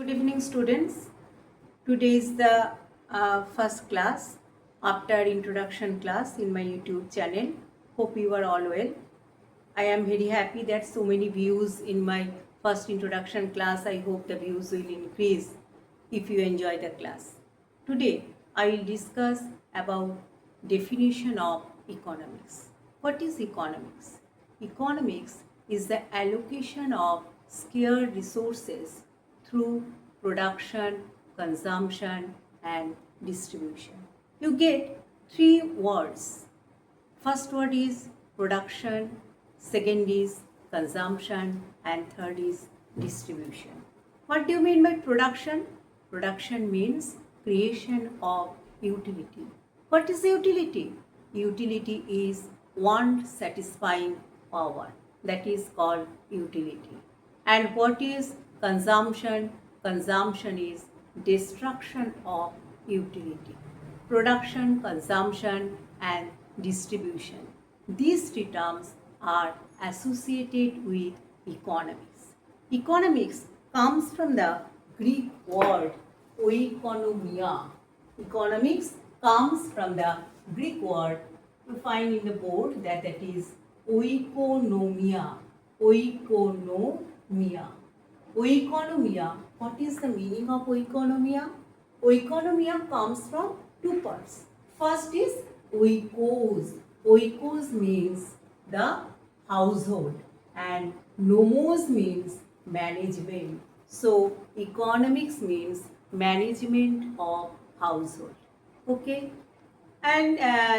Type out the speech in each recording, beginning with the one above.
Good evening, students. Today is the first class after introduction class in my YouTube channel. Hope you are all well. I am very happy that so many views in my first introduction class. I hope the views will increase if you enjoy the class. Today, I will discuss about definition of economics. What is economics? Economics is the allocation of scarce resources through production, consumption, and distribution. You get three words. First word is production, second is consumption, and third is distribution. What do you mean by production? Production means creation of utility. What is utility? Utility is want satisfying power. That is called utility. And what is consumption? Consumption is destruction of utility. Production, consumption, and distribution. These three terms are associated with economics. Economics comes from the Greek word oikonomia. Economics comes from the Greek word you find in the board that is oikonomia. Oikonomia. Oikonomia. What is the meaning of oikonomia? Oikonomia comes from two parts. First is oikos. Oikos means the household and nomos means management. So economics means management of household. Okay. And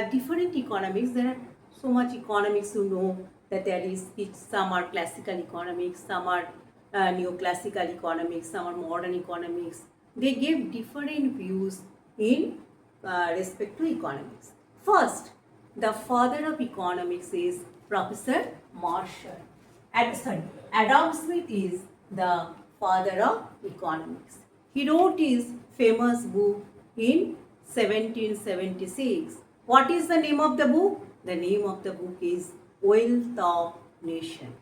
different economics, there are so much economics you know that there is some are classical economics, some are neoclassical economics, some are modern economics. They give different views in respect to economics. First, the father of economics is Professor Marshall. Adam Smith is the father of economics. He wrote his famous book in 1776. What is the name of the book? The name of the book is Wealth of Nation.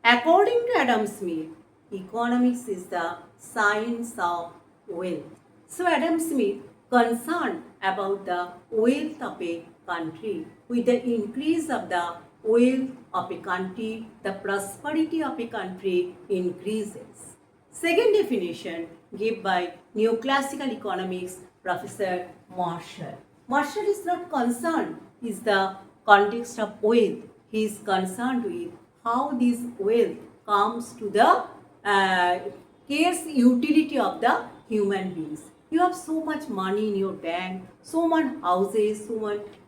According to Adam Smith, economics is the science of wealth. So Adam Smith concerned about the wealth of a country. With the increase of the wealth of a country, the prosperity of a country increases. Second definition given by neoclassical economics Professor Marshall. Marshall is not concerned is the context of wealth. He is concerned with how this wealth comes to the scarce utility of the human beings. You have so much money in your bank, so much houses,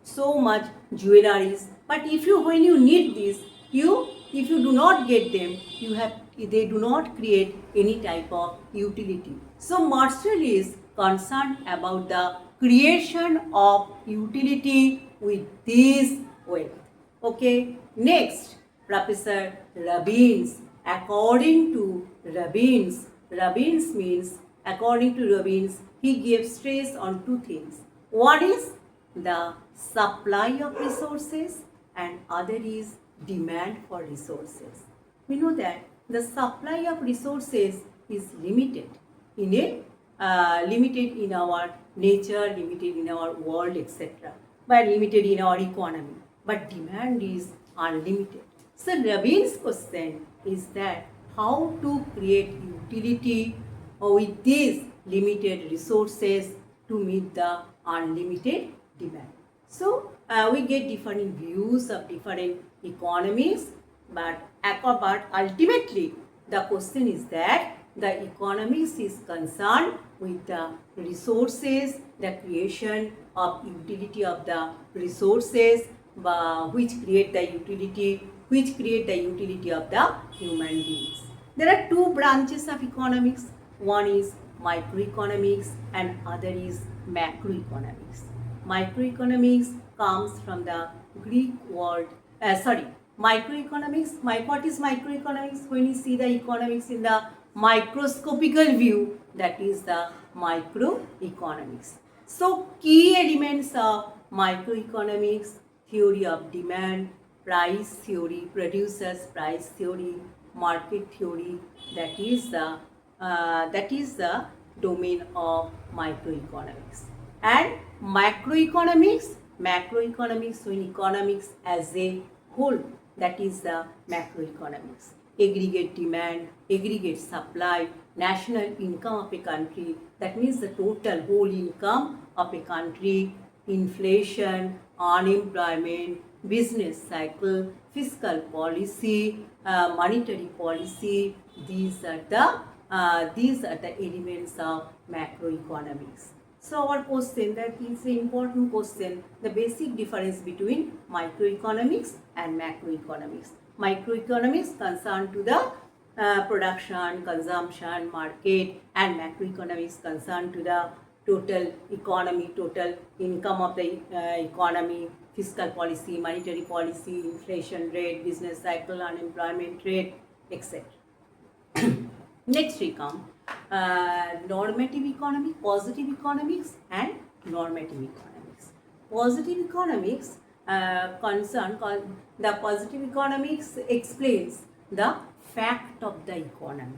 so much jewelries. But when you need this, if you do not get them, they do not create any type of utility. So Marshall is concerned about the creation of utility with this wealth. Okay. Next, Professor Robbins. According to Robbins, according to Robbins, he gives stress on two things. One is the supply of resources and other is demand for resources. We know that the supply of resources is limited in limited in our nature, limited in our world, etc. But limited in our economy. But demand is unlimited. So Robbins' question is that how to create utility with these limited resources to meet the unlimited demand. So we get different views of different economies, but ultimately the question is that the economics is concerned with the resources, the creation of utility of the resources which create the utility of the human beings. There are two branches of economics. One is microeconomics and other is macroeconomics. Microeconomics comes from the Greek word, microeconomics. What is microeconomics? When you see the economics in the microscopical view, that is the microeconomics. So key elements of microeconomics: theory of demand, price theory, producers price theory, market theory, that is the that is the domain of microeconomics. And macroeconomics when economics as a whole, that is the macroeconomics. Aggregate demand, aggregate supply, national income of a country, that means the total whole income of a country, inflation, unemployment, business cycle, fiscal policy, monetary policy. These are the elements of macroeconomics. So our question, that is an important question, the basic difference between microeconomics and macroeconomics. Microeconomics concerned to the production, consumption, market, and macroeconomics concerned to the total economy, total income of the economy, fiscal policy, monetary policy, inflation rate, business cycle, unemployment rate, etc. Next we come normative economics, positive economics, and normative economics. Positive economics the positive economics explains the fact of the economy.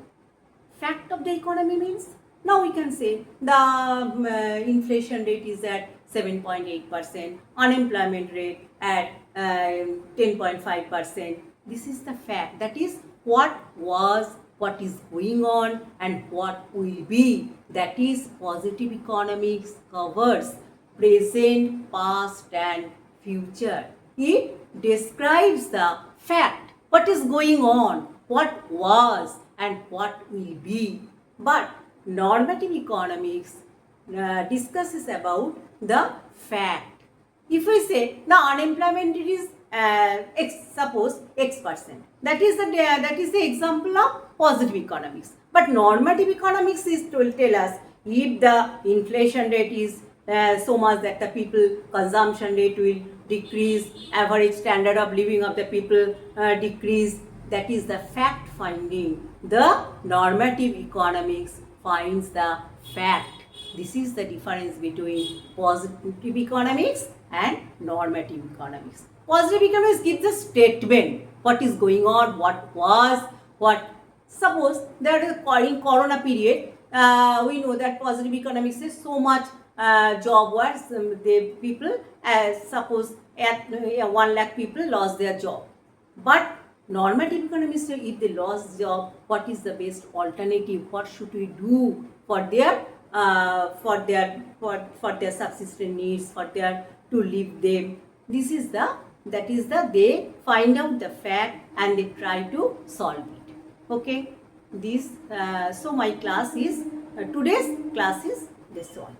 Fact of the economy means, now we can say the inflation rate is at 7.8%, unemployment rate at 10.5%. This is the fact, that is what was, what is going on, and what will be. That is positive economics covers present, past, and future. It describes the fact, what is going on, what was, and what will be. But normative economics discusses about the fact. If we say the unemployment rate is suppose X%, that is the example of positive economics. But normative economics will tell us if the inflation rate is so much that the people consumption rate will decrease, average standard of living of the people decrease. That is the fact finding. The normative economics finds the fact. This is the difference between positive economics and normative economics. Positive economics gives a statement, what is going on, what was, what. Suppose that in corona period, we know that positive economics is so much job was the people, suppose at 1 lakh people lost their job. But normative economics say if they lost job, what is the best alternative? What should we do for their subsistence needs, for their to live them? This is they find out the fact and they try to solve it. Okay, this so my class is today's class is this one.